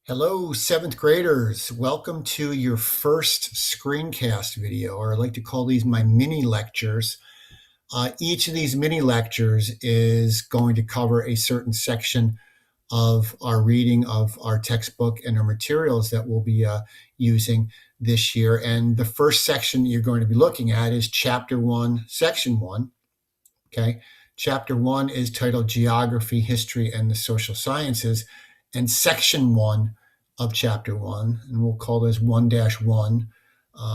Hello, seventh graders. Welcome to your first screencast video, or I like to call these my mini lectures. Each of these mini lectures is going to cover a certain section of our reading of our textbook and our materials that we'll be using this year. And the first section you're going to be looking at is Chapter 1, Section 1. Okay. Chapter 1 is titled Geography, History, and the Social Sciences. And Section 1 of Chapter 1, and we'll call this 1-1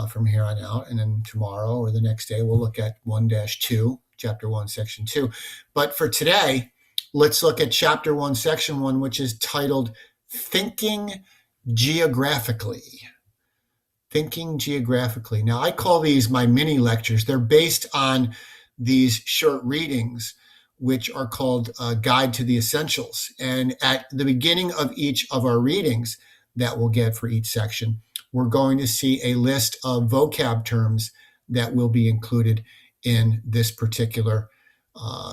from here on out. And then tomorrow or the next day, we'll look at 1-2, Chapter 1, Section 2. But for today, let's look at Chapter 1, Section 1, which is titled Thinking Geographically. Thinking Geographically. Now, I call these my mini lectures. They're based on these short readings, which are called Guide to the Essentials. And at the beginning of each of our readings that we'll get for each section, we're going to see a list of vocab terms that will be included in this particular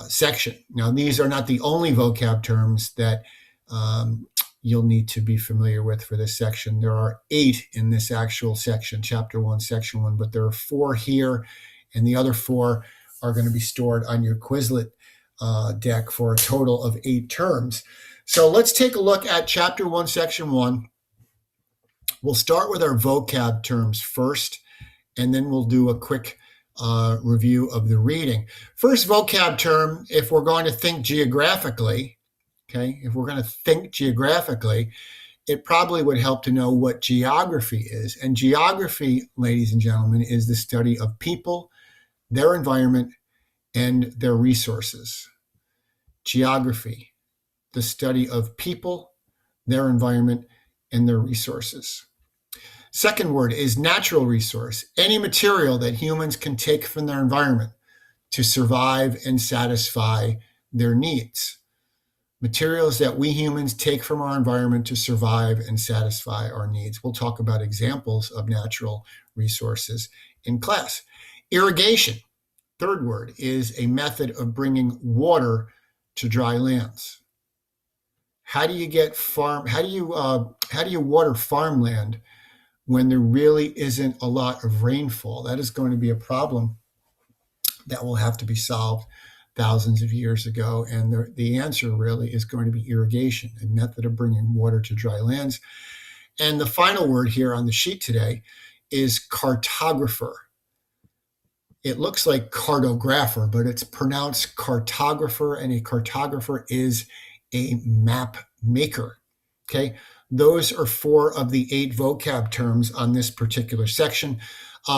section. Now, these are not the only vocab terms that you'll need to be familiar with for this section. There are 8 in this actual section, Chapter 1, Section 1, but there are 4 here, and the other 4 are going to be stored on your Quizlet deck for a total of 8 terms. So let's take a look at Chapter 1, Section 1. We'll start with our vocab terms first, and then we'll do a quick review of the reading. First vocab term, if we're going to think geographically, if we're going to think geographically, it probably would help to know what geography is. And geography, ladies and gentlemen, is the study of people, their environment, and their resources. Geography, the study of people, their environment, and their resources. Second word is natural resource, any material that humans can take from their environment to survive and satisfy their needs. Materials that we humans take from our environment to survive and satisfy our needs. We'll talk about examples of natural resources in class. Irrigation. Third word is a method of bringing water to dry lands. How do you water farmland when there really isn't a lot of rainfall? That is going to be a problem that will have to be solved thousands of years ago. And the answer really is going to be irrigation, a method of bringing water to dry lands. And the final word here on the sheet today is cartographer. It looks like cartographer, but it's pronounced cartographer, and a cartographer is a map maker. Okay, those are 4 of the 8 vocab terms on this particular section.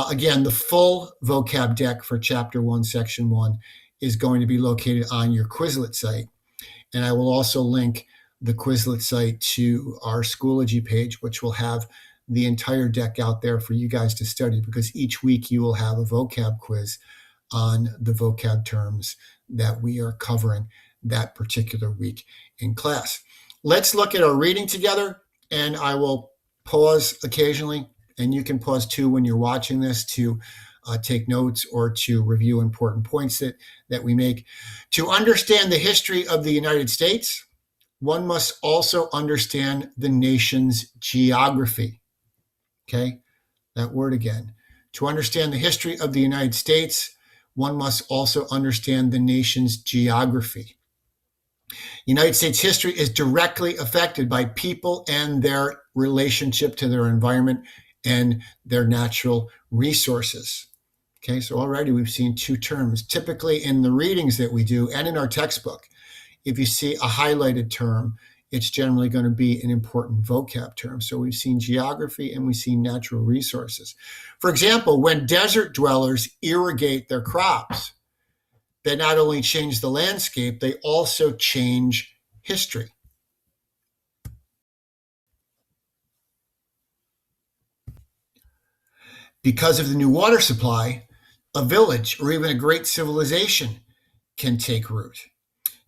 Again, the full vocab deck for Chapter 1, Section 1 is going to be located on your Quizlet site. And I will also link the Quizlet site to our Schoology page, which will have the entire deck out there for you guys to study, because each week you will have a vocab quiz on the vocab terms that we are covering that particular week in class. Let's look at our reading together, and I will pause occasionally, and you can pause too when you're watching this to take notes or to review important points that we make. To understand the history of the United States, one must also understand the nation's geography. Okay, that word again. To understand the history of the United States, one must also understand the nation's geography. United States history is directly affected by people and their relationship to their environment and their natural resources. Okay, so already we've seen 2 terms. Typically in the readings that we do and in our textbook, if you see a highlighted term, it's generally going to be an important vocab term. So we've seen geography and we've seen natural resources. For example, when desert dwellers irrigate their crops, they not only change the landscape, they also change history. Because of the new water supply, a village or even a great civilization can take root.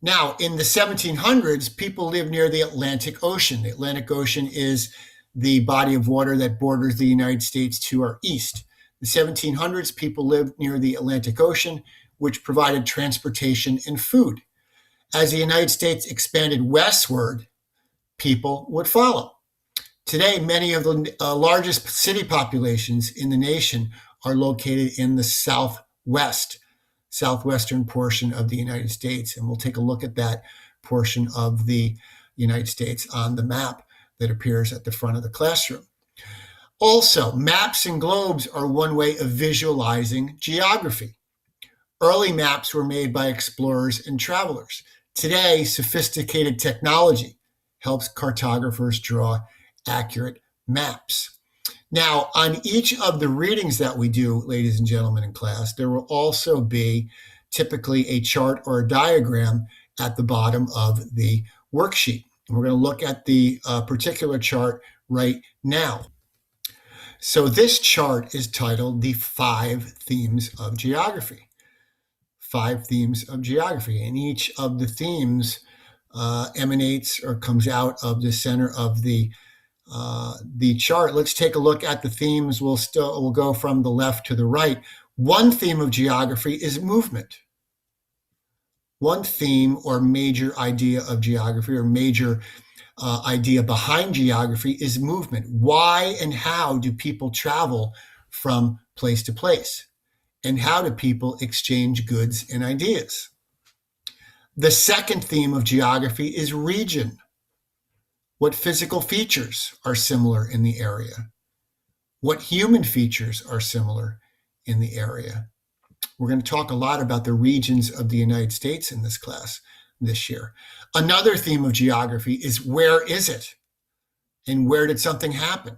Now, in the 1700s, people lived near the Atlantic Ocean. The Atlantic Ocean is the body of water that borders the United States to our east. In the 1700s, people lived near the Atlantic Ocean, which provided transportation and food. As the United States expanded westward, people would follow. Today, many of the largest city populations in the nation are located in the southwestern portion of the United States. And we'll take a look at that portion of the United States on the map that appears at the front of the classroom. Also, maps and globes are one way of visualizing geography. Early maps were made by explorers and travelers. Today, sophisticated technology helps cartographers draw accurate maps. Now, on each of the readings that we do, ladies and gentlemen in class, there will also be typically a chart or a diagram at the bottom of the worksheet. And we're going to look at the particular chart right now. So this chart is titled The 5 Themes of Geography. 5 themes of geography. And each of the themes emanates or comes out of the center of the chart. Let's take a look at the themes. We'll go from the left to the right. One theme of geography is movement. One theme or major idea of geography or major idea behind geography is movement. Why and how do people travel from place to place? And how do people exchange goods and ideas? The second theme of geography is region. What physical features are similar in the area? What human features are similar in the area? We're going to talk a lot about the regions of the United States in this class this year. Another theme of geography is where is it? And where did something happen?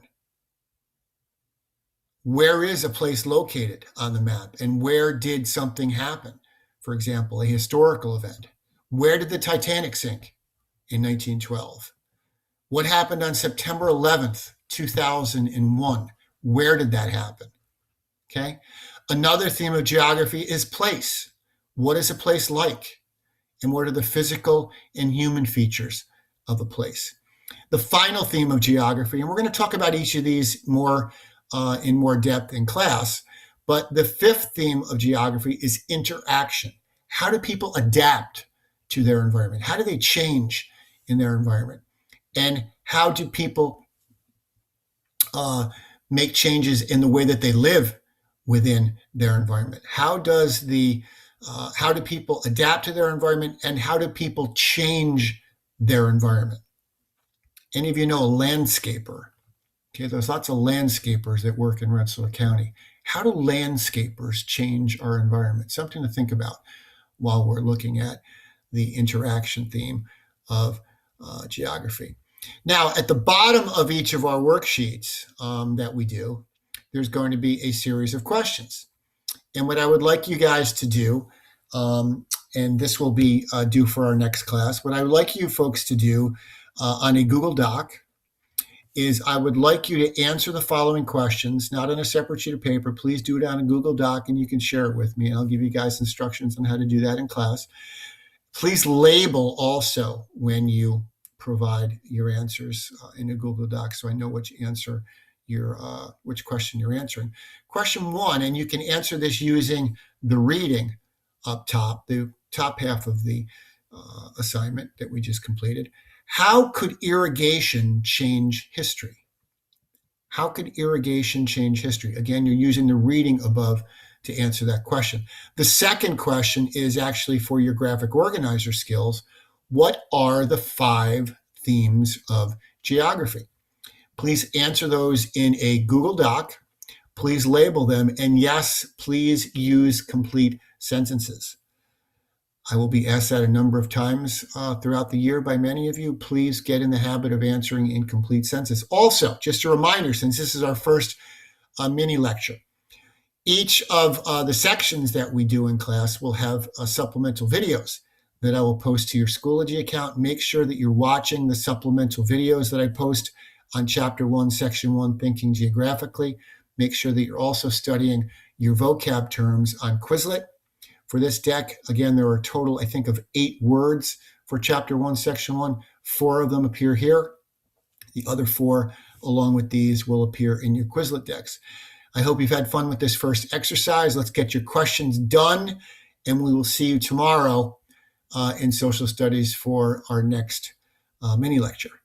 Where is a place located on the map? And where did something happen? For example, a historical event. Where did the Titanic sink in 1912? What happened on September 11th, 2001? Where did that happen? Okay. Another theme of geography is place. What is a place like? And what are the physical and human features of a place? The final theme of geography, and we're going to talk about each of these in more depth in class, but the fifth theme of geography is interaction. How do people adapt to their environment? How do they change in their environment? And how do people make changes in the way that they live within their environment? How do people adapt to their environment, and how do people change their environment? Any of you know a landscaper? Okay, there's lots of landscapers that work in Rensselaer County. How do landscapers change our environment? Something to think about while we're looking at the interaction theme of geography. Now, at the bottom of each of our worksheets that we do, there's going to be a series of questions. And what I would like you guys to do, and this will be due for our next class, what I would like you folks to do on a Google Doc is I would like you to answer the following questions, not on a separate sheet of paper. Please do it on a Google Doc, and you can share it with me, and I'll give you guys instructions on how to do that in class. Please label also when you provide your answers in a Google Doc so I know which question you're answering. Question 1, and you can answer this using the reading up top, the top half of the assignment that we just completed. How could irrigation change history? How could irrigation change history? Again, you're using the reading above to answer that question. The second question is actually for your graphic organizer skills. What are the 5 themes of geography? Please answer those in a Google Doc. Please label them. And yes, please use complete sentences. I will be asked that a number of times throughout the year by many of you. Please get in the habit of answering in complete sentences. Also, just a reminder, since this is our first mini lecture, each of the sections that we do in class will have supplemental videos that I will post to your Schoology account. Make sure that you're watching the supplemental videos that I post on Chapter 1, Section 1, Thinking Geographically. Make sure that you're also studying your vocab terms on Quizlet. For this deck, again, there are a total, I think, of 8 words for Chapter 1, Section 1. 4 of them appear here. The other 4, along with these, will appear in your Quizlet decks. I hope you've had fun with this first exercise. Let's get your questions done, and we will see you tomorrow in social studies for our next mini lecture.